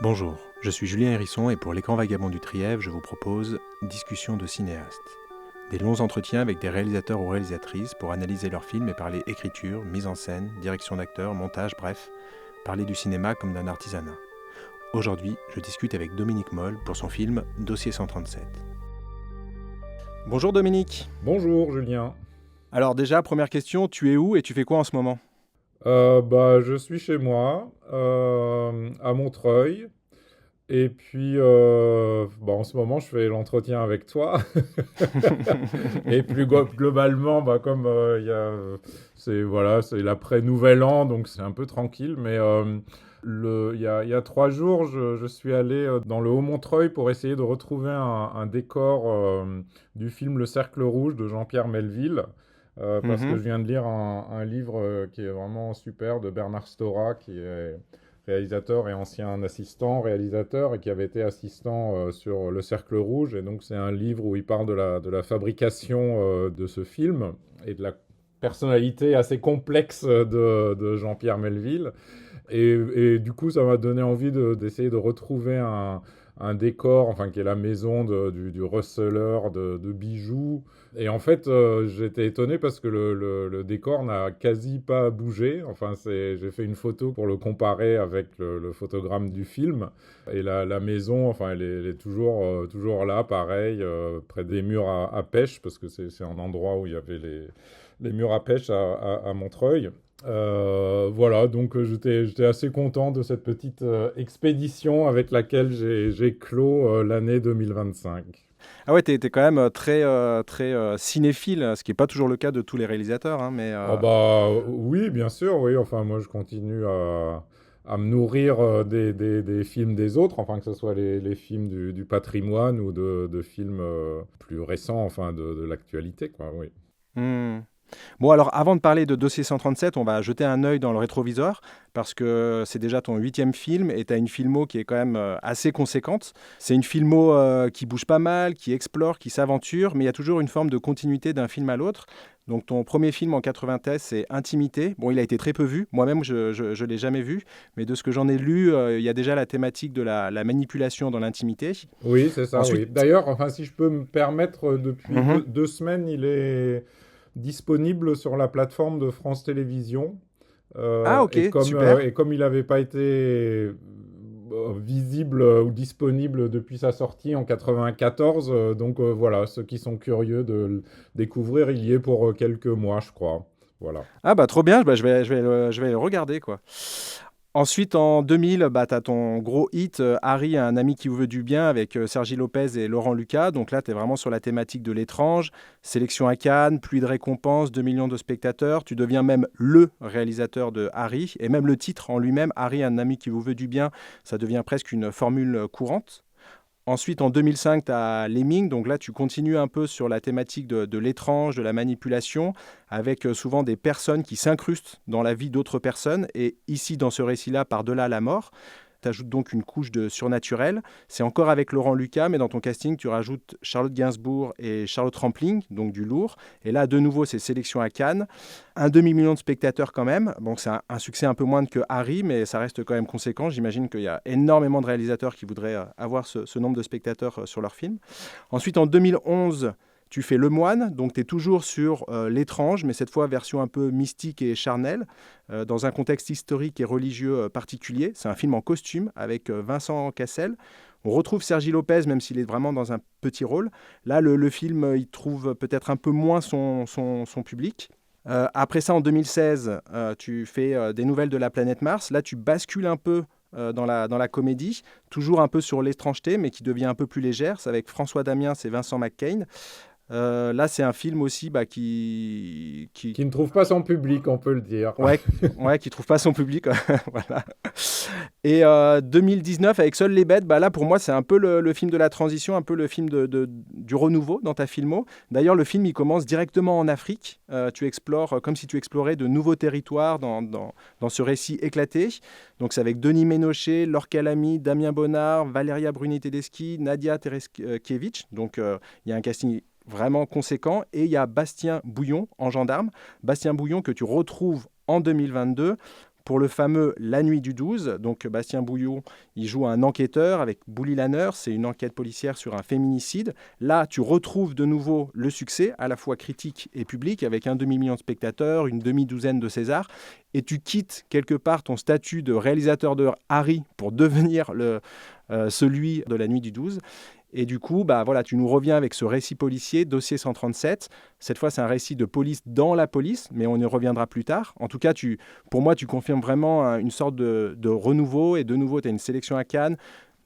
Bonjour, je suis Julien Hérisson et pour l'écran vagabond du Trièvre, je vous propose Discussion de cinéastes. Des longs entretiens avec des réalisateurs ou réalisatrices pour analyser leurs films et parler écriture, mise en scène, direction d'acteurs, montage, bref, parler du cinéma comme d'un artisanat. Aujourd'hui, je discute avec Dominique Moll pour son film Dossier 137. Bonjour Dominique. Bonjour Julien. Alors déjà, première question, tu es où et tu fais quoi en ce moment ? Je suis chez moi, à Montreuil. Et puis, en ce moment, je fais l'entretien avec toi. Et plus globalement, comme c'est l'après-Nouvel An, donc c'est un peu tranquille. Mais il y a 3 jours, je suis allé dans le Haut-Montreuil pour essayer de retrouver un décor du film Le Cercle Rouge de Jean-Pierre Melville. Parce que je viens de lire un livre qui est vraiment super de Bernard Stora, qui est réalisateur et ancien assistant réalisateur et qui avait été assistant sur Le Cercle Rouge. Et donc c'est un livre où il parle de la fabrication de ce film et de la personnalité assez complexe de Jean-Pierre Melville. Et du coup, ça m'a donné envie d'essayer de retrouver un décor, enfin, qui est la maison du receleur de bijoux. Et en fait, j'étais étonné parce que le décor n'a quasi pas bougé. Enfin, j'ai fait une photo pour le comparer avec le photogramme du film. Et la maison, enfin, elle est toujours là, pareil, près des murs à pêche, parce que c'est un endroit où il y avait les murs à pêche à Montreuil. Voilà, donc j'étais assez content de cette petite expédition avec laquelle j'ai clos l'année 2025. Ah ouais, t'es quand même très cinéphile, ce qui n'est pas toujours le cas de tous les réalisateurs, hein, mais Oh oui, bien sûr, oui. Enfin, moi je continue à me nourrir des films des autres, enfin que ce soit les films du patrimoine ou de films plus récents, enfin de l'actualité, quoi, oui. hmm. Bon, alors avant de parler de Dossier 137, on va jeter un œil dans le rétroviseur parce que c'est déjà ton 8e film et tu as une filmo qui est quand même assez conséquente. C'est une filmo qui bouge pas mal, qui explore, qui s'aventure, mais il y a toujours une forme de continuité d'un film à l'autre. Donc ton premier film en 93, c'est Intimité. Bon, il a été très peu vu. Moi-même, je ne l'ai jamais vu. Mais de ce que j'en ai lu, il y a déjà la thématique de la manipulation dans l'intimité. Oui, c'est ça, oui. Ensuite... D'ailleurs, enfin, si je peux me permettre, depuis Mhm. 2 semaines, il est disponible sur la plateforme de France Télévisions. Ah ok, super. Et comme il n'avait pas été visible ou disponible depuis sa sortie en 94, voilà, ceux qui sont curieux de le découvrir, il y est pour quelques mois, je crois. Voilà. Ah bah trop bien, bah, je vais le regarder quoi. Ensuite, en 2000, bah, tu as ton gros hit Harry, un ami qui vous veut du bien avec Sergi Lopez et Laurent Lucas. Donc là, tu es vraiment sur la thématique de l'étrange. Sélection à Cannes, pluie de récompenses, 2 millions de spectateurs. Tu deviens même le réalisateur de Harry. Et même le titre en lui-même, Harry, un ami qui vous veut du bien, ça devient presque une formule courante. Ensuite, en 2005, tu as Lemming. Donc là, tu continues un peu sur la thématique de l'étrange, de la manipulation, avec souvent des personnes qui s'incrustent dans la vie d'autres personnes. Et ici, dans ce récit-là, par-delà la mort, tu ajoutes donc une couche de surnaturel. C'est encore avec Laurent Lucas, mais dans ton casting, tu rajoutes Charlotte Gainsbourg et Charlotte Rampling, donc du lourd. Et là, de nouveau, c'est sélection à Cannes. Un demi-million de spectateurs quand même. Bon, c'est un succès un peu moindre que Harry, mais ça reste quand même conséquent. J'imagine qu'il y a énormément de réalisateurs qui voudraient avoir ce nombre de spectateurs sur leur film. Ensuite, en 2011, tu fais Le Moine, donc tu es toujours sur l'étrange, mais cette fois version un peu mystique et charnelle, dans un contexte historique et religieux particulier. C'est un film en costume avec Vincent Cassel. On retrouve Sergi Lopez, même s'il est vraiment dans un petit rôle. Là, le film, il trouve peut-être un peu moins son public. Après ça, en 2016, tu fais des nouvelles de la planète Mars. Là, tu bascules un peu dans la comédie, toujours un peu sur l'étrangeté, mais qui devient un peu plus légère. C'est avec François Damiens et Vincent McCain. Là, c'est un film aussi Qui ne trouve pas son public, on peut le dire. ouais, ouais, qui trouve pas son public. Voilà. Et 2019, avec Seuls les bêtes, bah là, pour moi, c'est un peu le film de la transition, un peu le film du renouveau dans ta filmo. D'ailleurs, le film, il commence directement en Afrique. Tu explores, comme si tu explorais de nouveaux territoires dans ce récit éclaté. Donc, c'est avec Denis Ménochet, Laure Calamy, Damien Bonnard, Valéria Bruni-Tedeschi, Nadia Tereskiewicz. Donc, il y a un casting vraiment conséquent. Et il y a Bastien Bouillon en gendarme. Bastien Bouillon que tu retrouves en 2022 pour le fameux La Nuit du 12. Donc Bastien Bouillon, il joue un enquêteur avec Bouli Lanner. C'est une enquête policière sur un féminicide. Là, tu retrouves de nouveau le succès, à la fois critique et public, avec un demi-million de spectateurs, une demi-douzaine de Césars. Et tu quittes quelque part ton statut de réalisateur de Harry pour devenir celui de La Nuit du 12. Et du coup, voilà, tu nous reviens avec ce récit policier, Dossier 137. Cette fois, c'est un récit de police dans la police, mais on y reviendra plus tard. En tout cas, pour moi, tu confirmes vraiment une sorte de renouveau. Et de nouveau, tu as une sélection à Cannes.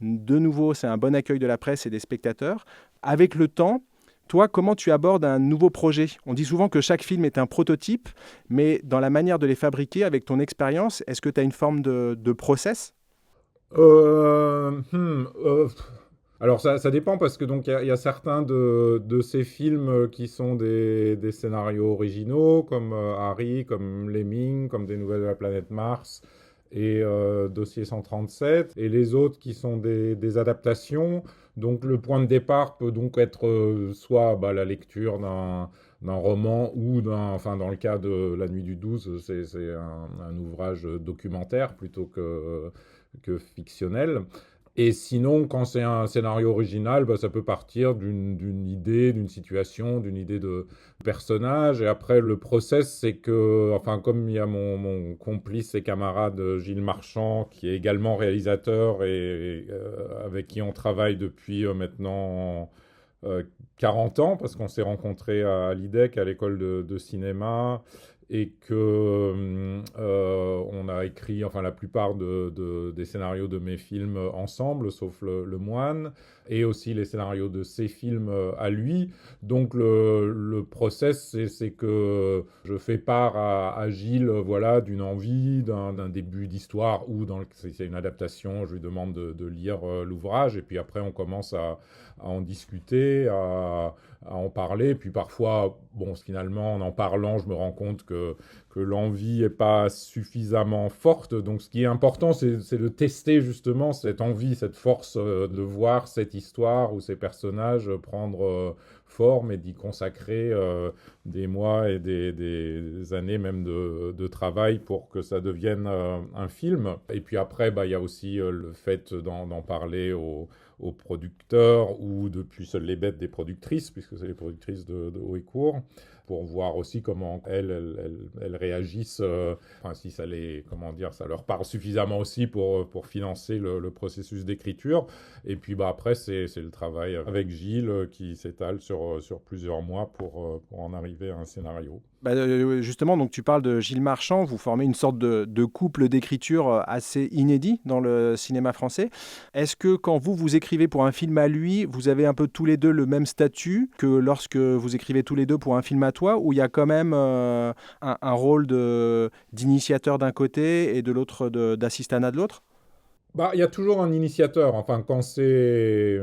De nouveau, c'est un bon accueil de la presse et des spectateurs. Avec le temps, toi, comment tu abordes un nouveau projet ? On dit souvent que chaque film est un prototype, mais dans la manière de les fabriquer, avec ton expérience, est-ce que tu as une forme de process ? Alors ça dépend parce que donc il y a certains de ces films qui sont des scénarios originaux comme Harry, comme Lemming, comme Des Nouvelles de la planète Mars et Dossier 137 et les autres qui sont des adaptations. Donc le point de départ peut donc être soit la lecture d'un roman ou dans le cas de La Nuit du 12, c'est un ouvrage documentaire plutôt que fictionnel. Et sinon, quand c'est un scénario original, ça peut partir d'une idée, d'une situation, d'une idée de personnage. Et après, le process, c'est que, comme il y a mon complice et camarade Gilles Marchand, qui est également réalisateur et avec qui on travaille depuis maintenant 40 ans, parce qu'on s'est rencontrés à l'IDEC, à l'école de cinéma, et que on a écrit la plupart des scénarios de mes films ensemble, sauf le Moine, et aussi les scénarios de ses films à lui. Donc le process, c'est que je fais part à Gilles d'une envie, d'un début d'histoire, ou si c'est une adaptation, je lui demande de lire l'ouvrage, et puis après on commence à en discuter, à en parler. Puis parfois, finalement, en parlant, je me rends compte que l'envie n'est pas suffisamment forte. Donc ce qui est important, c'est de tester justement cette envie, cette force de voir cette histoire ou ces personnages prendre forme et d'y consacrer des mois et des années même de travail pour que ça devienne un film. Et puis après, il y a aussi le fait d'en parler aux producteurs ou depuis Seules les bêtes des productrices, puisque c'est les productrices de Haut et Court, pour voir aussi comment elles réagissent, si ça ça leur parle suffisamment aussi pour financer le processus d'écriture. Et puis après, c'est le travail avec Gilles qui s'étale sur plusieurs mois pour en arriver à un scénario. Justement, donc tu parles de Gilles Marchand, vous formez une sorte de couple d'écriture assez inédit dans le cinéma français. Est-ce que quand vous écrivez pour un film à lui, vous avez un peu tous les deux le même statut que lorsque vous écrivez tous les deux pour un film à toi, ou il y a quand même un rôle d'initiateur d'un côté et de l'autre d'assistanat de l'autre ? Il y a toujours un initiateur. Quand on sait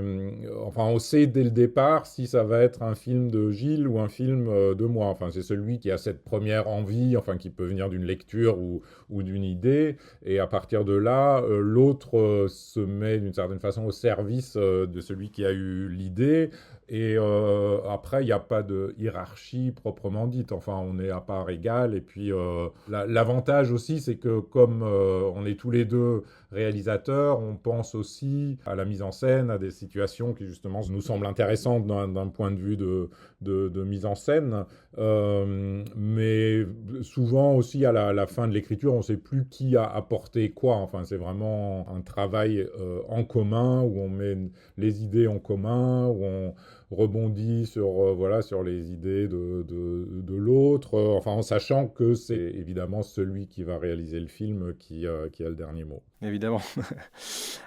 dès le départ si ça va être un film de Gilles ou un film de moi. C'est celui qui a cette première envie, qui peut venir d'une lecture ou d'une idée. Et à partir de là, l'autre se met d'une certaine façon au service de celui qui a eu l'idée. Et après, il n'y a pas de hiérarchie proprement dite. On est à part égale. Et puis, l'avantage aussi, c'est que comme on est tous les deux réalisateurs, on pense aussi à la mise en scène, à des situations qui justement nous semblent intéressantes d'un point de vue de mise en scène. Mais souvent aussi, à la fin de l'écriture, on ne sait plus qui a apporté quoi. C'est vraiment un travail en commun, où on met les idées en commun, où on rebondit sur les idées de l'autre, en sachant que c'est évidemment celui qui va réaliser le film qui a le dernier mot. Évidemment.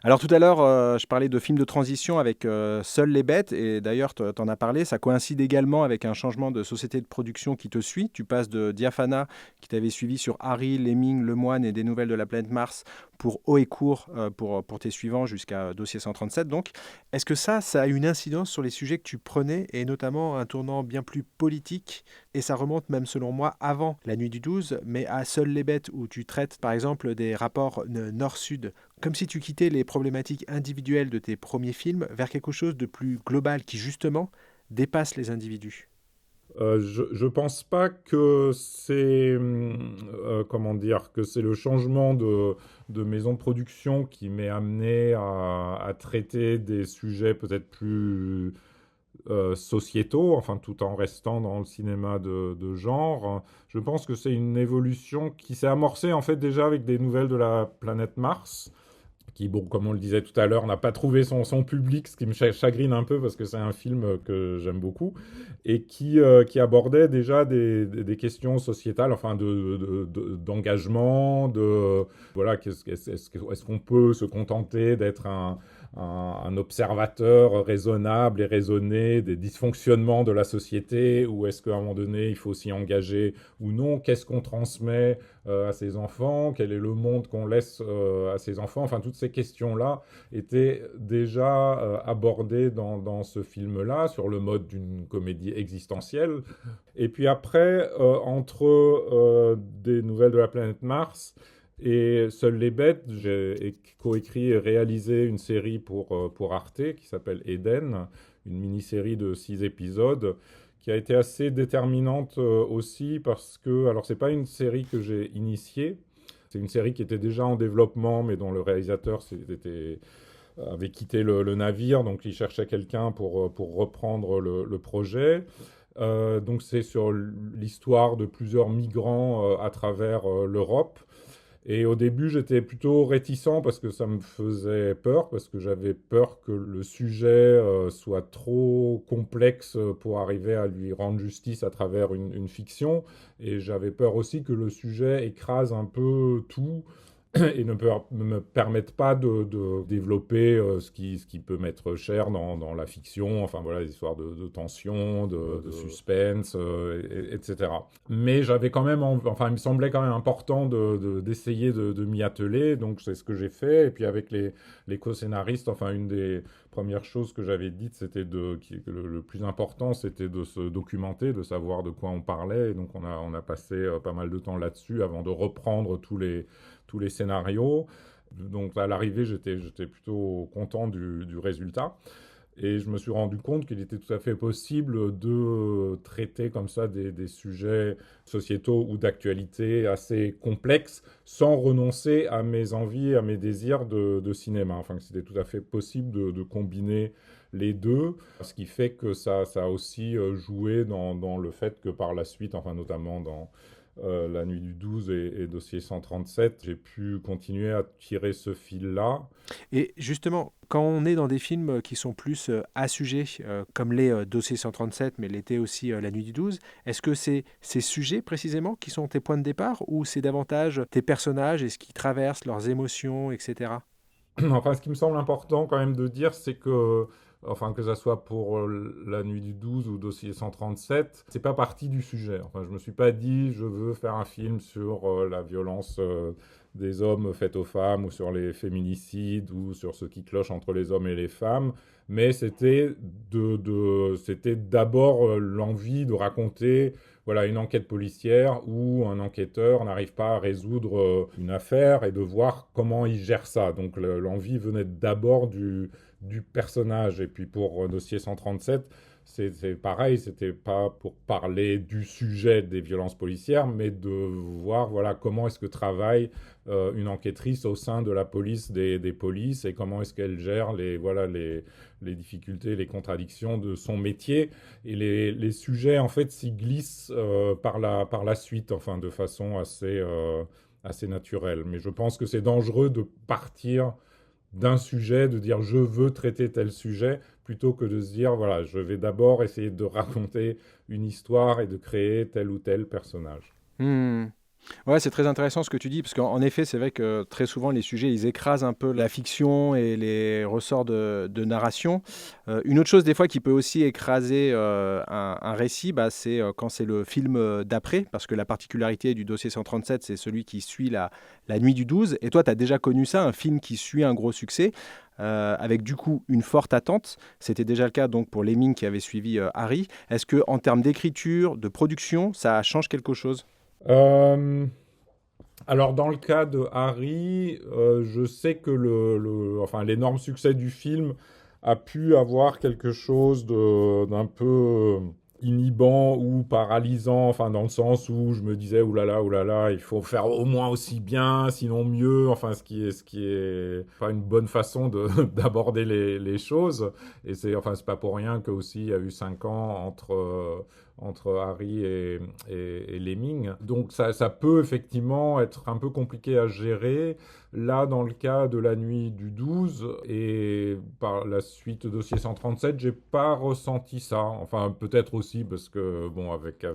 Alors tout à l'heure, je parlais de films de transition avec Seules les bêtes, et d'ailleurs tu en as parlé, ça coïncide également avec un changement de société de production qui te suit. Tu passes de Diaphana, qui t'avait suivi sur Harry, Lemming, Le Moine et Des Nouvelles de la planète Mars, pour Haut et Court, pour tes suivants jusqu'à Dossier 137. Donc, est-ce que ça a une incidence sur les sujets que tu prenais, et notamment un tournant bien plus politique, et ça remonte même selon moi avant La Nuit du 12, mais à Seules les bêtes, où tu traites par exemple des rapports nord-sud, comme si tu quittais les problématiques individuelles de tes premiers films vers quelque chose de plus global qui justement dépasse les individus. Je pense pas que c'est comment dire que c'est le changement de maison de production qui m'est amené à traiter des sujets peut-être plus sociétaux, enfin tout en restant dans le cinéma de genre. Je pense que c'est une évolution qui s'est amorcée en fait déjà avec des nouvelles de la planète Mars, qui, bon, comme on le disait tout à l'heure, n'a pas trouvé son public, ce qui me chagrine un peu parce que c'est un film que j'aime beaucoup, et qui abordait déjà des questions sociétales, enfin d'engagement, voilà, est-ce qu'on peut se contenter d'être un observateur raisonnable et raisonné des dysfonctionnements de la société, ou est-ce qu'à un moment donné, il faut s'y engager ou non? Qu'est-ce qu'on transmet à ses enfants? Quel est le monde qu'on laisse à ses enfants? Enfin, toutes ces questions-là étaient déjà abordées dans ce film-là, sur le mode d'une comédie existentielle. Et puis après, entre des nouvelles de la planète Mars et Seules les bêtes, j'ai coécrit et réalisé une série pour Arte qui s'appelle Eden, une mini-série de 6 épisodes qui a été assez déterminante aussi parce que, alors c'est pas une série que j'ai initiée, c'est une série qui était déjà en développement mais dont le réalisateur avait quitté le navire, donc il cherchait quelqu'un pour reprendre le projet. Donc c'est sur l'histoire de plusieurs migrants à travers l'Europe. Et au début, j'étais plutôt réticent parce que ça me faisait peur, parce que j'avais peur que le sujet soit trop complexe pour arriver à lui rendre justice à travers une fiction. Et j'avais peur aussi que le sujet écrase un peu tout et ne me permettent pas de développer ce qui peut m'être cher dans la fiction, enfin voilà, les histoires de tension, de suspense, etc. Mais j'avais quand même, enfin il me semblait quand même important d'essayer de m'y atteler, donc c'est ce que j'ai fait. Et puis avec les co-scénaristes, enfin une des premières choses que j'avais dites, c'était que le plus important, c'était de se documenter, de savoir de quoi on parlait. Et donc on a passé pas mal de temps là-dessus avant de reprendre tous les scénarios. Donc à l'arrivée, j'étais plutôt content du résultat. Et je me suis rendu compte qu'il était tout à fait possible de traiter comme ça des sujets sociétaux ou d'actualité assez complexes sans renoncer à mes envies, à mes désirs de cinéma. Enfin, que c'était tout à fait possible de combiner les deux, ce qui fait que ça a aussi joué dans le fait que par la suite, enfin notamment dans La Nuit du 12 et Dossier 137, j'ai pu continuer à tirer ce fil-là. Et justement, quand on est dans des films qui sont plus à sujet, comme les Dossiers 137, mais l'été aussi La Nuit du 12, est-ce que c'est ces sujets précisément qui sont tes points de départ, ou c'est davantage tes personnages et ce qu'ils traversent, leurs émotions, etc. Enfin, ce qui me semble important quand même de dire, c'est que, enfin, que ça soit pour La Nuit du 12 ou Dossier 137, c'est pas partie du sujet. Enfin, je me suis pas dit, je veux faire un film sur la violence des hommes faite aux femmes, ou sur les féminicides, ou sur ce qui cloche entre les hommes et les femmes. Mais c'était c'était d'abord l'envie de raconter, voilà, une enquête policière où un enquêteur n'arrive pas à résoudre une affaire, et de voir comment il gère ça. Donc l'envie venait d'abord du personnage. Et puis pour Dossier 137, c'est pareil, c'était pas pour parler du sujet des violences policières, mais de voir, voilà, comment est-ce que travaille une enquêtrice au sein de la police des polices, et comment est-ce qu'elle gère les difficultés, les contradictions de son métier. Et les sujets, en fait, s'y glissent par la suite, enfin, de façon assez naturelle. Mais je pense que c'est dangereux de partir d'un sujet, de dire je veux traiter tel sujet, plutôt que de se dire voilà, je vais d'abord essayer de raconter une histoire et de créer tel ou tel personnage. Hmm. Ouais, c'est très intéressant ce que tu dis, parce qu'en effet, c'est vrai que très souvent, les sujets, ils écrasent un peu la fiction et les ressorts de narration. Une autre chose, des fois, qui peut aussi écraser un récit, bah, c'est quand c'est le film d'après, parce que la particularité du Dossier 137, c'est celui qui suit la Nuit du 12. Et toi, tu as déjà connu ça, un film qui suit un gros succès, avec du coup une forte attente. C'était déjà le cas donc pour Lemming qui avait suivi Harry. Est-ce que en termes d'écriture, de production, ça change quelque chose? Euh, alors dans le cas de Harry, je sais que enfin, l'énorme succès du film a pu avoir quelque chose d'un peu inhibant ou paralysant, enfin dans le sens où je me disais oulala, là, il faut faire au moins aussi bien, sinon mieux, enfin ce qui est pas une bonne façon d'aborder les choses. Et c'est pas pour rien que aussi il y a eu 5 ans entre Harry et Lemming. Donc ça peut effectivement être un peu compliqué à gérer. Là, dans le cas de la nuit du 12 et par la suite dossier 137, j'ai pas ressenti ça. Enfin, peut-être aussi parce que, bon, avec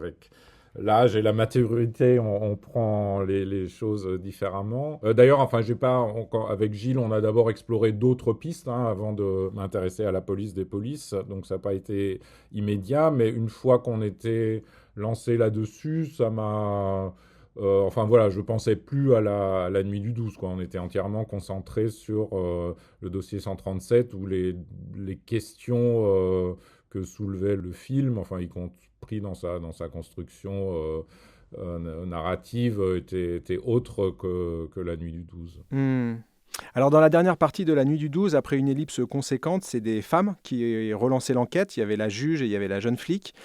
l'âge et la maturité, on prend les choses différemment. D'ailleurs, enfin, j'ai pas encore, avec Gilles, on a d'abord exploré d'autres pistes avant de m'intéresser à la police des polices. Donc, ça n'a pas été immédiat, mais une fois qu'on était lancé là-dessus, ça m'a enfin voilà, je pensais plus à la nuit du 12, quoi. On était entièrement concentré sur le dossier 137 où les questions que soulevait le film, enfin y compris dans sa construction narrative, étaient autres que la nuit du 12. Hmm. Alors dans la dernière partie de la nuit du 12, après une ellipse conséquente, c'est des femmes qui relançaient l'enquête. Il y avait la juge et il y avait la jeune flic.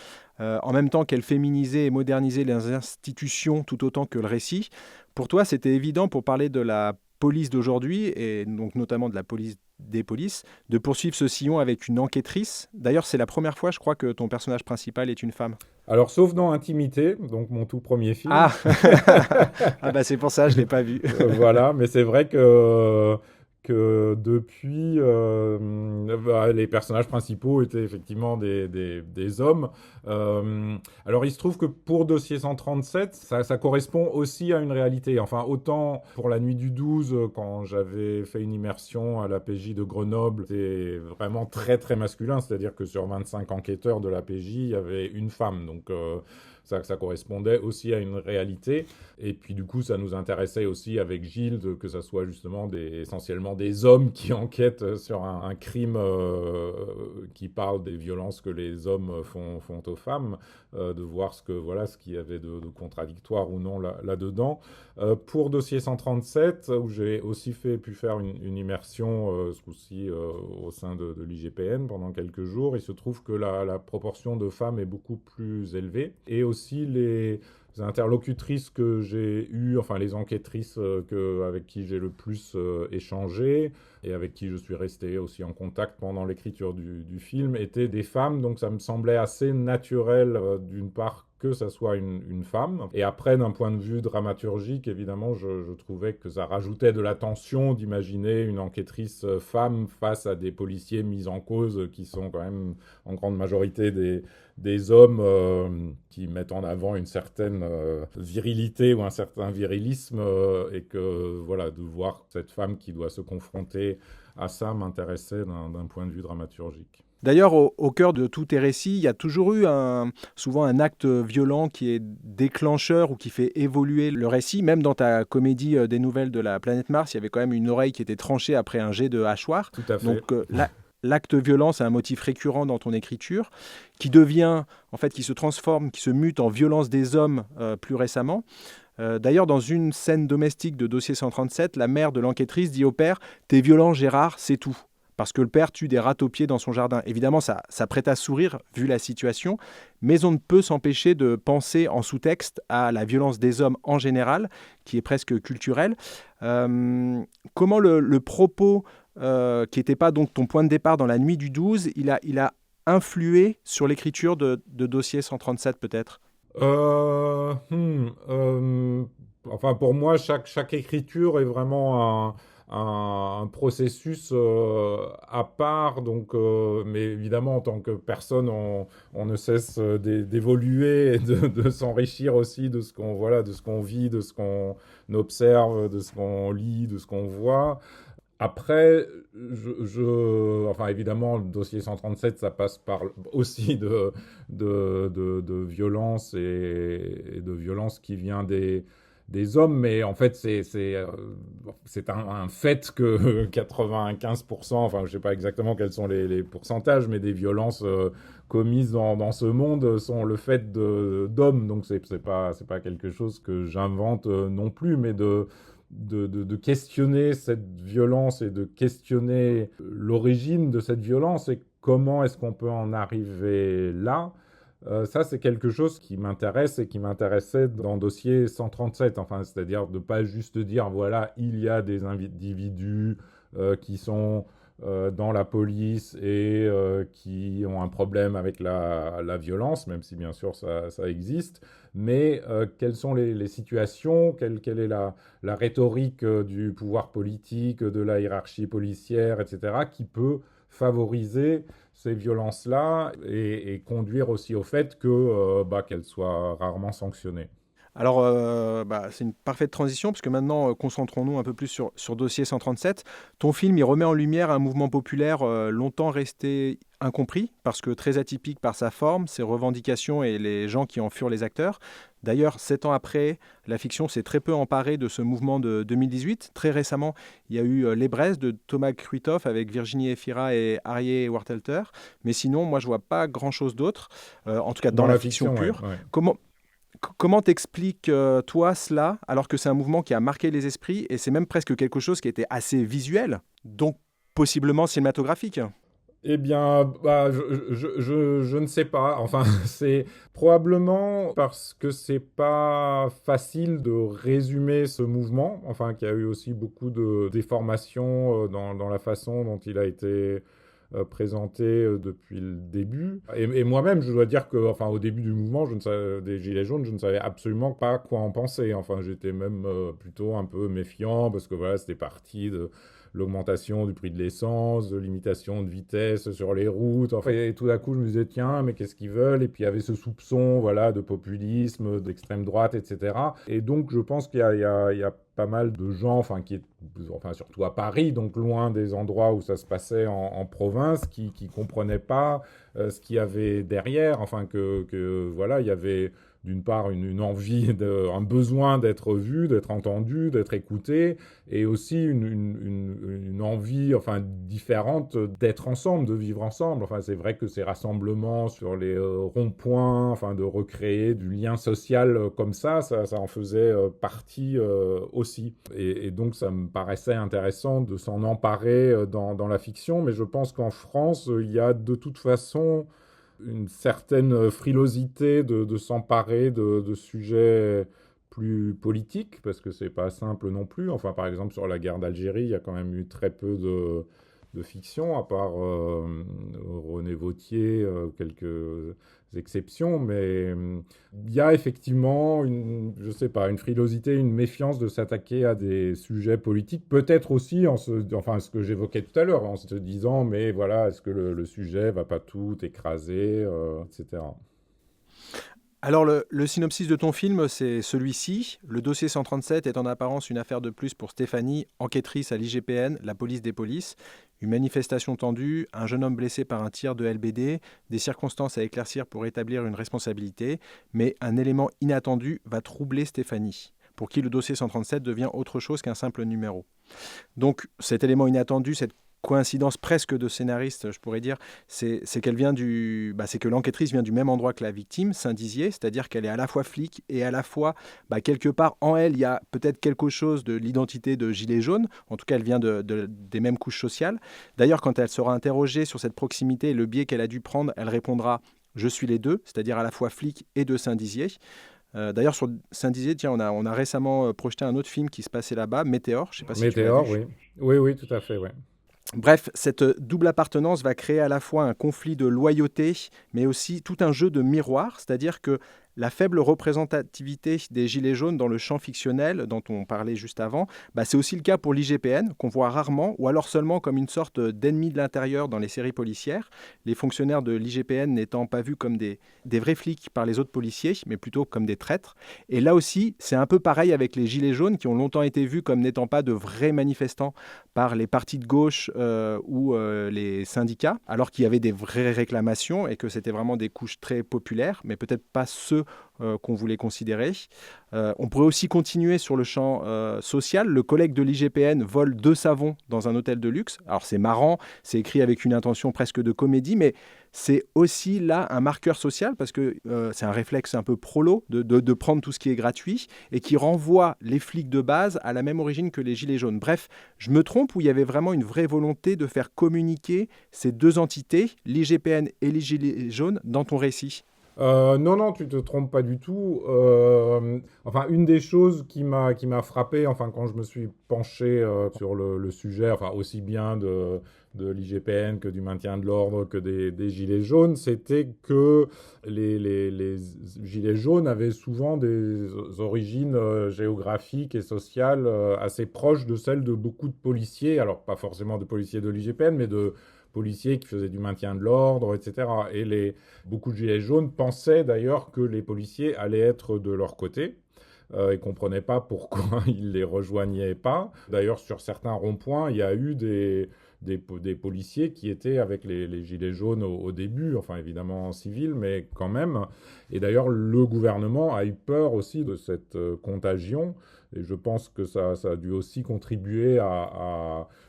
En même temps qu'elles féminisaient et modernisaient les institutions tout autant que le récit. Pour toi, c'était évident pour parler de la police d'aujourd'hui, et donc notamment de la police des polices, de poursuivre ce sillon avec une enquêtrice. D'ailleurs, c'est la première fois, je crois, que ton personnage principal est une femme. Alors, sauf dans Intimité, donc mon tout premier film. Ah, ah bah c'est pour ça, je ne l'ai pas vu. Voilà, mais c'est vrai que depuis, les personnages principaux étaient effectivement des hommes. Alors il se trouve que pour Dossier 137, ça correspond aussi à une réalité. Enfin, autant pour la nuit du 12, quand j'avais fait une immersion à la PJ de Grenoble, c'était vraiment très très masculin, c'est-à-dire que sur 25 enquêteurs de la PJ, il y avait une femme. Donc ça correspondait aussi à une réalité. Et puis du coup, ça nous intéressait aussi avec Gilles, que ça soit justement essentiellement des hommes qui enquêtent sur un crime qui parle des violences que les hommes font aux femmes, de voir ce qu'il y avait de contradictoire ou non là-dedans. Pour Dossier 137, où j'ai aussi pu faire une immersion, ce coup-ci au sein de l'IGPN pendant quelques jours, il se trouve que la proportion de femmes est beaucoup plus élevée. Et aussi les interlocutrices que j'ai eues, enfin les enquêtrices avec qui j'ai le plus échangé et avec qui je suis resté aussi en contact pendant l'écriture du film, étaient des femmes. Donc ça me semblait assez naturel d'une part que ça soit une femme. Et après, d'un point de vue dramaturgique, évidemment, je trouvais que ça rajoutait de la tension d'imaginer une enquêtrice femme face à des policiers mis en cause qui sont quand même en grande majorité des hommes qui mettent en avant une certaine virilité ou un certain virilisme et que voilà, de voir cette femme qui doit se confronter à ça m'intéressait d'un point de vue dramaturgique. D'ailleurs, au cœur de tous tes récits, il y a toujours eu souvent un acte violent qui est déclencheur ou qui fait évoluer le récit. Même dans ta comédie des nouvelles de la planète Mars, il y avait quand même une oreille qui était tranchée après un jet de hachoir. Tout à fait. Donc l'acte violent, c'est un motif récurrent dans ton écriture, qui devient, en fait, qui se transforme, qui se mute en violence des hommes plus récemment. D'ailleurs, dans une scène domestique de Dossier 137, la mère de l'enquêtrice dit au père « T'es violent, Gérard, c'est tout ». Parce que le père tue des rats aux pieds dans son jardin. Évidemment, ça prête à sourire, vu la situation, mais on ne peut s'empêcher de penser en sous-texte à la violence des hommes en général, qui est presque culturelle. Comment le propos, qui n'était pas donc ton point de départ dans la nuit du 12, il a influé sur l'écriture de Dossier 137 peut-être? Enfin, pour moi, chaque écriture est vraiment un processus à part. Donc, mais évidemment, en tant que personne, on ne cesse d'évoluer et de s'enrichir aussi de ce qu'on de ce qu'on vit, de ce qu'on observe, de ce qu'on lit, de ce qu'on voit. Après, enfin évidemment, le dossier 137, ça passe par aussi de violence et de violence qui vient des hommes, mais en fait, c'est un fait que 95%, enfin je sais pas exactement quels sont les pourcentages, mais des violences commises dans ce monde sont le fait d'hommes, donc c'est pas quelque chose que j'invente non plus, mais de questionner cette violence et de questionner l'origine de cette violence et comment est-ce qu'on peut en arriver là. Ça, c'est quelque chose qui m'intéresse et qui m'intéressait dans Dossier 137. Enfin, c'est-à-dire de ne pas juste dire, voilà, il y a des individus qui sont dans la police et qui ont un problème avec la violence, même si bien sûr ça existe. Mais quelles sont les situations, quelle est la rhétorique du pouvoir politique, de la hiérarchie policière, etc., qui peut favoriser ces violences-là et conduire aussi au fait qu'elles soient rarement sanctionnées. Alors, c'est une parfaite transition, parce que maintenant, concentrons-nous un peu plus sur Dossier 137. Ton film, il remet en lumière un mouvement populaire longtemps resté incompris, parce que très atypique par sa forme, ses revendications et les gens qui en furent les acteurs. D'ailleurs, 7 ans après, la fiction s'est très peu emparée de ce mouvement de 2018. Très récemment, il y a eu Les Braises de Thomas Kruithoff avec Virginie Efira et Harriet Wartelter. Mais sinon, moi, je vois pas grand-chose d'autre, en tout cas dans Dans la la fiction fiction, ouais, pure. ouais. Comment, Comment t'expliques, toi, cela, alors que c'est un mouvement qui a marqué les esprits et c'est même presque quelque chose qui était assez visuel, donc possiblement cinématographique? Eh bien, je ne sais pas. Enfin, c'est probablement parce que c'est pas facile de résumer ce mouvement. Enfin, qu'il y a eu aussi beaucoup de déformations dans la façon dont il a été présenté depuis le début. Et moi-même, je dois dire que, enfin, au début du mouvement, des Gilets jaunes, je ne savais absolument pas quoi en penser. Enfin, j'étais même plutôt un peu méfiant parce que voilà, c'était parti de l'augmentation du prix de l'essence, de l'imitation de vitesse sur les routes. Enfin, et tout d'un coup, je me disais, tiens, mais qu'est-ce qu'ils veulent? Et puis, il y avait ce soupçon, voilà, de populisme, d'extrême droite, etc. Et donc, je pense qu'il y a pas mal de gens, enfin, surtout à Paris, donc loin des endroits où ça se passait en province, qui comprenaient pas ce qu'il y avait derrière. Enfin, voilà, il y avait d'une part une envie, un besoin d'être vu, d'être entendu, d'être écouté, et aussi une envie, enfin, différente d'être ensemble, de vivre ensemble. Enfin, c'est vrai que ces rassemblements sur les ronds-points, enfin, de recréer du lien social comme ça en faisait partie aussi. Et donc, ça me paraissait intéressant de s'en emparer dans la fiction, mais je pense qu'en France, il y a de toute façon une certaine frilosité de s'emparer de sujets plus politiques, parce que c'est pas simple non plus. Enfin, par exemple, sur la guerre d'Algérie, il y a quand même eu très peu de fiction, à part René Vauthier, quelques exceptions, mais il y a effectivement je sais pas, une frilosité, une méfiance de s'attaquer à des sujets politiques, peut-être aussi enfin, ce que j'évoquais tout à l'heure, en se disant, mais voilà, est-ce que le sujet va pas tout écraser, etc. Alors, le synopsis de ton film, c'est celui-ci. Le dossier 137 est en apparence une affaire de plus pour Stéphanie, enquêtrice à l'IGPN, la police des polices. Une manifestation tendue, un jeune homme blessé par un tir de LBD, des circonstances à éclaircir pour établir une responsabilité. Mais un élément inattendu va troubler Stéphanie, pour qui le dossier 137 devient autre chose qu'un simple numéro. Donc cet élément inattendu, cette coïncidence presque de scénariste, je pourrais dire, c'est qu'elle vient c'est que l'enquêtrice vient du même endroit que la victime, Saint-Dizier, c'est-à-dire qu'elle est à la fois flic et à la fois, quelque part en elle, il y a peut-être quelque chose de l'identité de gilet jaune. En tout cas, elle vient des mêmes couches sociales. D'ailleurs, quand elle sera interrogée sur cette proximité et le biais qu'elle a dû prendre, elle répondra: je suis les deux, c'est-à-dire à la fois flic et de Saint-Dizier. D'ailleurs, sur Saint-Dizier, tiens, on a récemment projeté un autre film qui se passait là-bas, Météor, je ne sais pas si tu l'as Météor, vu. oui. Oui, oui, tout à fait, oui. Bref, cette double appartenance va créer à la fois un conflit de loyauté, mais aussi tout un jeu de miroir, c'est-à-dire que la faible représentativité des Gilets jaunes dans le champ fictionnel dont on parlait juste avant, c'est aussi le cas pour l'IGPN, qu'on voit rarement, ou alors seulement comme une sorte d'ennemi de l'intérieur dans les séries policières, les fonctionnaires de l'IGPN n'étant pas vus comme des vrais flics par les autres policiers, mais plutôt comme des traîtres. Et là aussi, c'est un peu pareil avec les Gilets jaunes, qui ont longtemps été vus comme n'étant pas de vrais manifestants par les partis de gauche ou les syndicats, alors qu'il y avait des vraies réclamations et que c'était vraiment des couches très populaires, mais peut-être pas ceux qu'on voulait considérer. On pourrait aussi continuer sur le champ social. Le collègue de l'IGPN vole 2 savons dans un hôtel de luxe. Alors c'est marrant, c'est écrit avec une intention presque de comédie, mais c'est aussi là un marqueur social parce que c'est un réflexe un peu prolo de prendre tout ce qui est gratuit et qui renvoie les flics de base à la même origine que les Gilets jaunes. Bref, je me trompe ou il y avait vraiment une vraie volonté de faire communiquer ces deux entités, l'IGPN et les Gilets jaunes, dans ton récit? Non, non, tu te trompes pas du tout. Enfin, une des choses qui m'a frappé, enfin, quand je me suis penché sur le sujet, enfin, aussi bien de l'IGPN que du maintien de l'ordre que des gilets jaunes, c'était que les gilets jaunes avaient souvent des origines géographiques et sociales assez proches de celles de beaucoup de policiers. Alors, pas forcément de policiers de l'IGPN, mais de policiers qui faisaient du maintien de l'ordre, etc. Beaucoup de gilets jaunes pensaient d'ailleurs que les policiers allaient être de leur côté. Ils ne comprenaient pas pourquoi ils ne les rejoignaient pas. D'ailleurs, sur certains ronds-points, il y a eu des policiers qui étaient avec les gilets jaunes au début, enfin évidemment en civil, mais quand même. Et d'ailleurs, le gouvernement a eu peur aussi de cette contagion. Et je pense que ça a dû aussi contribuer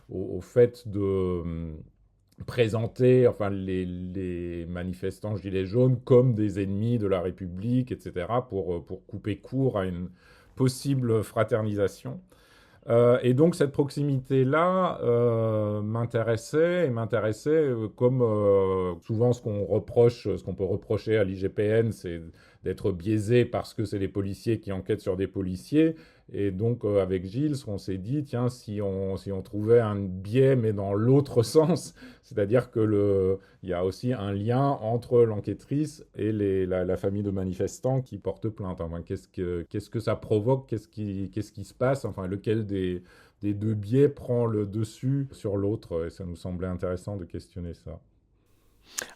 au fait de présenter enfin, les manifestants gilets jaunes comme des ennemis de la République, etc., pour couper court à une possible fraternisation. Et donc cette proximité-là m'intéressait et m'intéressait comme souvent ce qu'on peut reprocher à l'IGPN, c'est d'être biaisé parce que c'est les policiers qui enquêtent sur des policiers. Et donc avec Gilles, on s'est dit, tiens, si on trouvait un biais mais dans l'autre sens, c'est-à-dire il y a aussi un lien entre l'enquêtrice et la famille de manifestants qui portent plainte. Enfin, qu'est-ce que ça provoque, qu'est-ce qui se passe, enfin, lequel des deux biais prend le dessus sur l'autre, et ça nous semblait intéressant de questionner ça.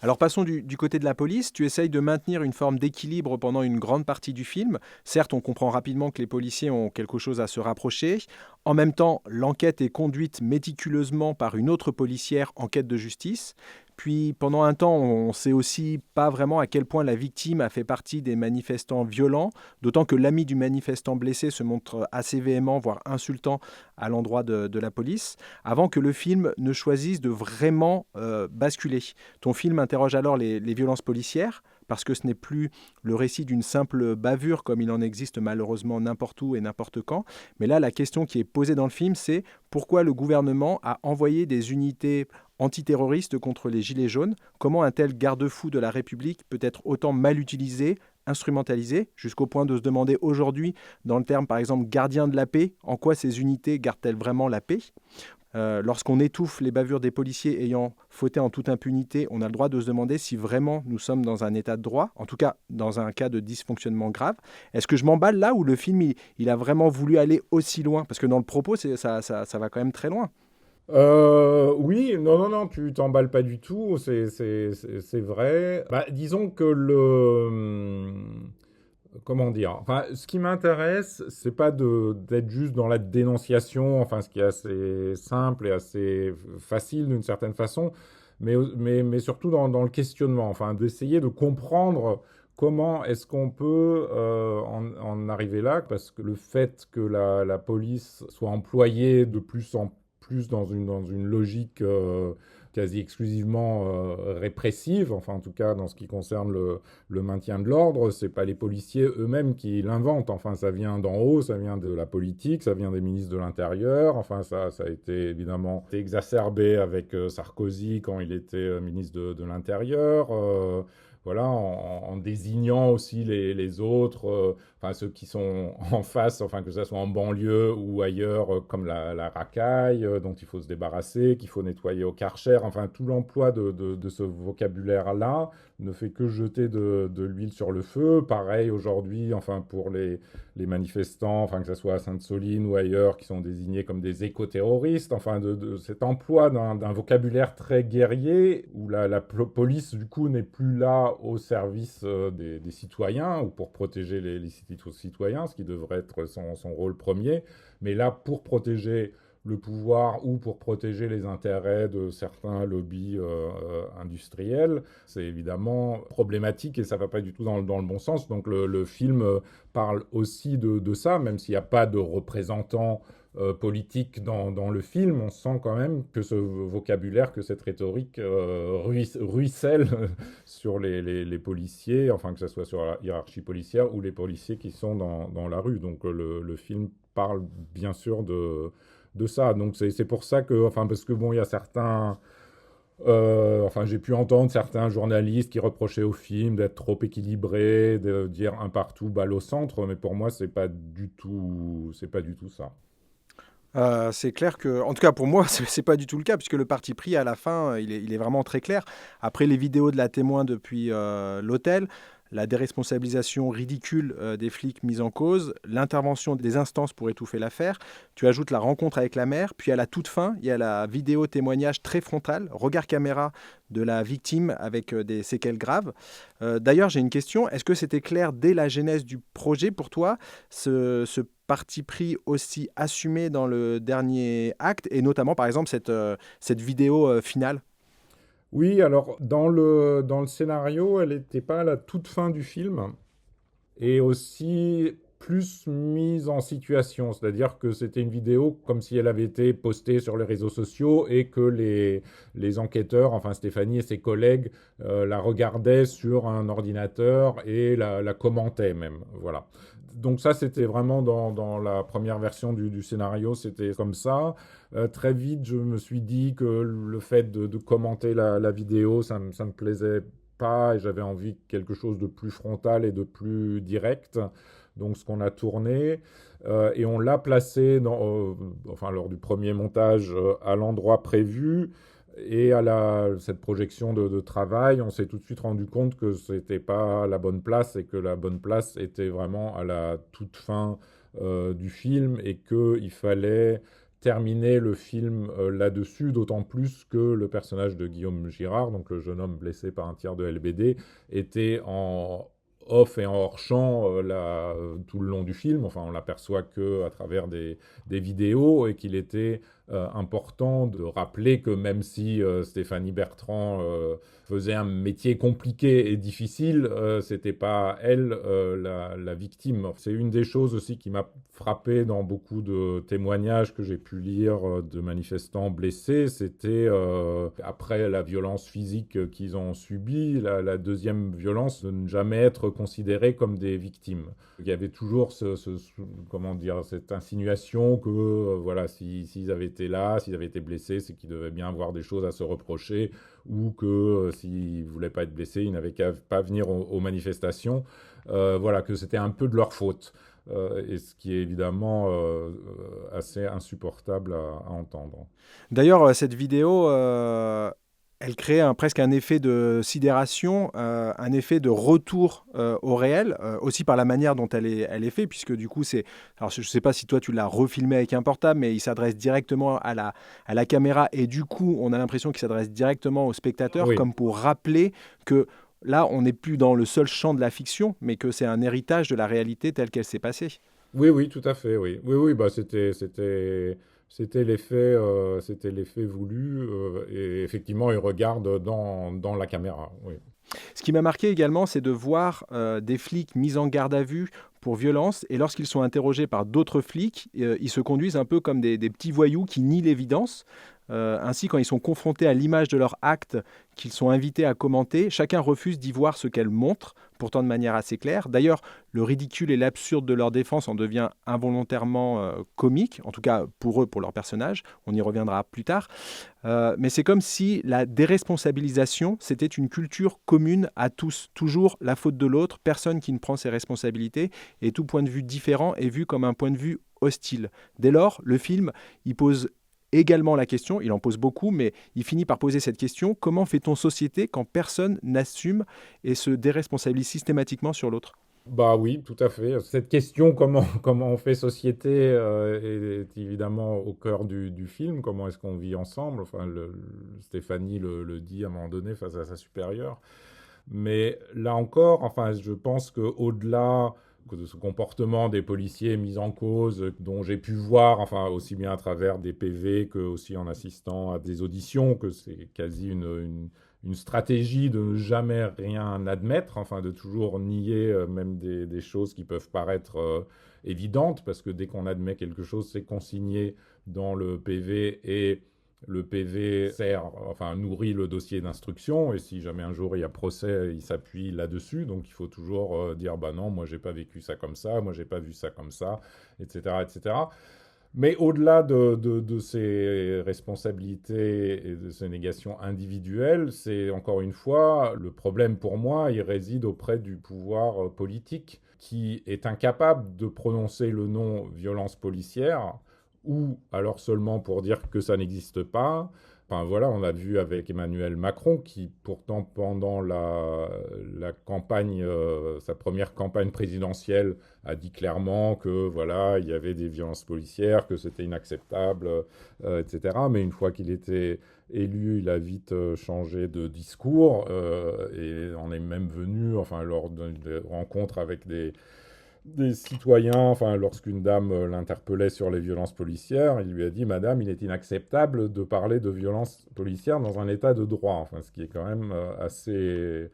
Alors passons du côté de la police. Tu essayes de maintenir une forme d'équilibre pendant une grande partie du film. Certes, on comprend rapidement que les policiers ont quelque chose à se rapprocher. En même temps, l'enquête est conduite méticuleusement par une autre policière en quête de justice. Puis pendant un temps, on ne sait aussi pas vraiment à quel point la victime a fait partie des manifestants violents, d'autant que l'ami du manifestant blessé se montre assez véhément, voire insultant à l'endroit de la police, avant que le film ne choisisse de vraiment basculer. Ton film interroge alors les violences policières, parce que ce n'est plus le récit d'une simple bavure comme il en existe malheureusement n'importe où et n'importe quand. Mais là, la question qui est posée dans le film, c'est pourquoi le gouvernement a envoyé des unités antiterroristes contre les Gilets jaunes. Comment un tel garde-fou de la République peut être autant mal utilisé, instrumentalisé, jusqu'au point de se demander aujourd'hui, dans le terme par exemple gardien de la paix, en quoi ces unités gardent-elles vraiment la paix? Lorsqu'on étouffe les bavures des policiers ayant fauté en toute impunité, on a le droit de se demander si vraiment nous sommes dans un état de droit, en tout cas dans un cas de dysfonctionnement grave. Est-ce que je m'emballe là ou le film il a vraiment voulu aller aussi loin? Parce que dans le propos, ça va quand même très loin. Oui, non, non, non, tu t'emballes pas du tout, c'est vrai. Bah, disons que comment dire? Enfin, ce qui m'intéresse, c'est pas d'être juste dans la dénonciation, enfin, ce qui est assez simple et assez facile d'une certaine façon, mais surtout dans le questionnement, enfin, d'essayer de comprendre comment est-ce qu'on peut en arriver là, parce que le fait que la police soit employée de plus en plus dans une logique quasi exclusivement répressive, enfin en tout cas dans ce qui concerne le maintien de l'ordre, c'est pas les policiers eux-mêmes qui l'inventent, enfin ça vient d'en haut, ça vient de la politique, ça vient des ministres de l'Intérieur, enfin ça a été évidemment exacerbé avec Sarkozy quand il était ministre de l'Intérieur, voilà, en désignant aussi les autres, enfin ceux qui sont en face, enfin que ce soit en banlieue ou ailleurs, comme la racaille, dont il faut se débarrasser, qu'il faut nettoyer au Karcher, enfin tout l'emploi de ce vocabulaire-là ne fait que jeter de l'huile sur le feu. Pareil aujourd'hui, enfin pour les manifestants, enfin que ce soit à Sainte-Soline ou ailleurs, qui sont désignés comme des éco-terroristes, enfin de cet emploi d'un vocabulaire très guerrier, où la police du coup n'est plus là au service des citoyens ou pour protéger les citoyens, ce qui devrait être son rôle premier, mais là pour protéger le pouvoir ou pour protéger les intérêts de certains lobbies industriels, c'est évidemment problématique et ça ne va pas du tout dans le bon sens. Donc le film parle aussi de ça, même s'il n'y a pas de représentants politique dans le film, on sent quand même que ce vocabulaire, que cette rhétorique ruisselle sur les policiers, enfin que ce soit sur la hiérarchie policière ou les policiers qui sont dans la rue. Donc le film parle bien sûr de ça. Donc c'est pour ça que, enfin parce que bon, il y a certains Enfin, j'ai pu entendre certains journalistes qui reprochaient au film d'être trop équilibré, de dire un partout, balle au centre, mais pour moi, c'est pas du tout ça. C'est clair que, en tout cas pour moi, c'est pas du tout le cas, puisque le parti pris à la fin, il est vraiment très clair. Après les vidéos de la témoin depuis l'hôtel, la déresponsabilisation ridicule des flics mis en cause, l'intervention des instances pour étouffer l'affaire, tu ajoutes la rencontre avec la mère, puis à la toute fin, il y a la vidéo témoignage très frontal, regard caméra de la victime avec des séquelles graves. D'ailleurs, j'ai une question, est-ce que c'était clair dès la genèse du projet pour toi, ce parti pris aussi assumé dans le dernier acte, et notamment par exemple cette vidéo finale? Oui, alors dans le scénario, elle n'était pas à la toute fin du film. Et aussi plus mise en situation, c'est-à-dire que c'était une vidéo comme si elle avait été postée sur les réseaux sociaux et que les enquêteurs, enfin Stéphanie et ses collègues, la regardaient sur un ordinateur et la commentaient même. Voilà. Donc ça, c'était vraiment dans la première version du scénario, c'était comme ça. Très vite, je me suis dit que le fait de commenter la vidéo, ça me plaisait pas et j'avais envie de quelque chose de plus frontal et de plus direct. Donc ce qu'on a tourné et on l'a placé enfin, lors du premier montage à l'endroit prévu. Et cette projection de travail, on s'est tout de suite rendu compte que c'était pas la bonne place et que la bonne place était vraiment à la toute fin du film et qu'il fallait terminer le film là-dessus, d'autant plus que le personnage de Guillaume Girard, donc le jeune homme blessé par un tir de LBD, était en off et en hors champ tout le long du film. Enfin, on l'aperçoit que à travers des vidéos et qu'il était important de rappeler que même si Stéphanie Bertrand faisait un métier compliqué et difficile, c'était pas elle la victime. C'est une des choses aussi qui m'a frappé dans beaucoup de témoignages que j'ai pu lire de manifestants blessés, c'était après la violence physique qu'ils ont subie, la deuxième violence de ne jamais être considérés comme des victimes. Il y avait toujours comment dire, cette insinuation que voilà, s'ils avaient été là, s'ils avaient été blessés, c'est qu'ils devaient bien avoir des choses à se reprocher, ou que s'ils ne voulaient pas être blessés, ils n'avaient qu'à pas venir aux manifestations. Voilà, que c'était un peu de leur faute. Et ce qui est évidemment assez insupportable à entendre. D'ailleurs, cette vidéo, elle crée presque un effet de sidération, un effet de retour au réel, aussi par la manière dont elle est faite, puisque du coup, alors je ne sais pas si toi tu l'as refilmé avec un portable, mais il s'adresse directement à la caméra, et du coup, on a l'impression qu'il s'adresse directement au spectateur, Oui, comme pour rappeler que là, on n'est plus dans le seul champ de la fiction, mais que c'est un héritage de la réalité telle qu'elle s'est passée. oui, oui, tout à fait, oui. Oui, oui, bah c'était l'effet voulu, et effectivement, il regarde dans la caméra, oui. Ce qui m'a marqué également, c'est de voir des flics mis en garde à vue pour violence, et lorsqu'ils sont interrogés par d'autres flics, ils se conduisent un peu comme des petits voyous qui nient l'évidence. Ainsi, quand ils sont confrontés à l'image de leur acte qu'ils sont invités à commenter, chacun refuse d'y voir ce qu'elle montre, pourtant de manière assez claire. D'ailleurs, le ridicule et l'absurde de leur défense en devient involontairement comique, en tout cas pour eux, pour leur personnage. On y reviendra plus tard. Mais c'est comme si la déresponsabilisation, c'était une culture commune à tous. Toujours la faute de l'autre, personne qui ne prend ses responsabilités, et tout point de vue différent est vu comme un point de vue hostile. Dès lors, le film, il pose également la question, il en pose beaucoup, mais il finit par poser cette question: comment fait-on société quand personne n'assume et se déresponsabilise systématiquement sur l'autre? Bah oui, tout à fait. Cette question, comment on fait société, est évidemment au cœur du film. Comment est-ce qu'on vit ensemble? Enfin, Stéphanie le dit à un moment donné face à sa supérieure. Mais là encore, enfin, je pense qu'au-delà de ce comportement des policiers mis en cause, dont j'ai pu voir, enfin, aussi bien à travers des PV que aussi en assistant à des auditions, que c'est quasi une stratégie de ne jamais rien admettre, enfin, de toujours nier même des choses qui peuvent paraître évidentes, parce que dès qu'on admet quelque chose, c'est consigné dans le PV et le PV enfin, nourrit le dossier d'instruction, et si jamais un jour il y a procès, il s'appuie là-dessus. Donc il faut toujours dire, bah non, moi j'ai pas vécu ça comme ça, moi j'ai pas vu ça comme ça, etc., etc. Mais au-delà de ces responsabilités et de ces négations individuelles, c'est encore une fois, le problème pour moi, il réside auprès du pouvoir politique qui est incapable de prononcer le nom violence policière, ou alors seulement pour dire que ça n'existe pas. Enfin voilà, on a vu avec Emmanuel Macron qui pourtant pendant la campagne, sa première campagne présidentielle, a dit clairement que voilà, il y avait des violences policières, que c'était inacceptable, etc. Mais une fois qu'il était élu, il a vite changé de discours et on est même venu, enfin lors de rencontres avec des citoyens, enfin, lorsqu'une dame l'interpellait sur les violences policières, il lui a dit, Madame, il est inacceptable de parler de violences policières dans un état de droit. Enfin, ce qui est quand même assez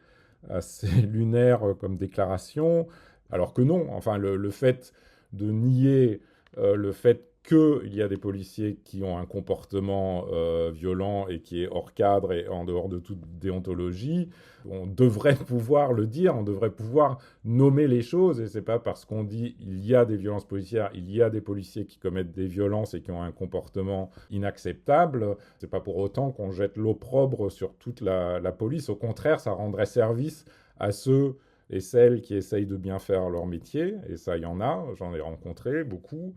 lunaire comme déclaration. Alors que non, enfin, le fait de nier le fait qu'il y a des policiers qui ont un comportement violent et qui est hors cadre et en dehors de toute déontologie, on devrait pouvoir le dire, on devrait pouvoir nommer les choses, et c'est pas parce qu'on dit il y a des violences policières, il y a des policiers qui commettent des violences et qui ont un comportement inacceptable, c'est pas pour autant qu'on jette l'opprobre sur toute la police. Au contraire, ça rendrait service à ceux et celles qui essayent de bien faire leur métier, et ça, il y en a, j'en ai rencontré beaucoup,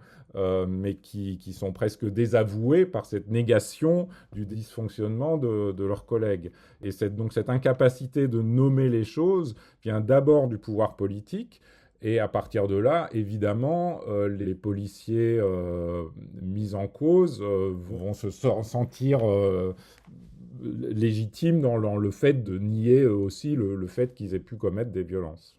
mais qui sont presque désavoués par cette négation du dysfonctionnement de leurs collègues. Et donc cette incapacité de nommer les choses vient d'abord du pouvoir politique, et à partir de là, évidemment, les policiers mis en cause vont se sentir légitimes dans le fait de nier aussi le fait qu'ils aient pu commettre des violences.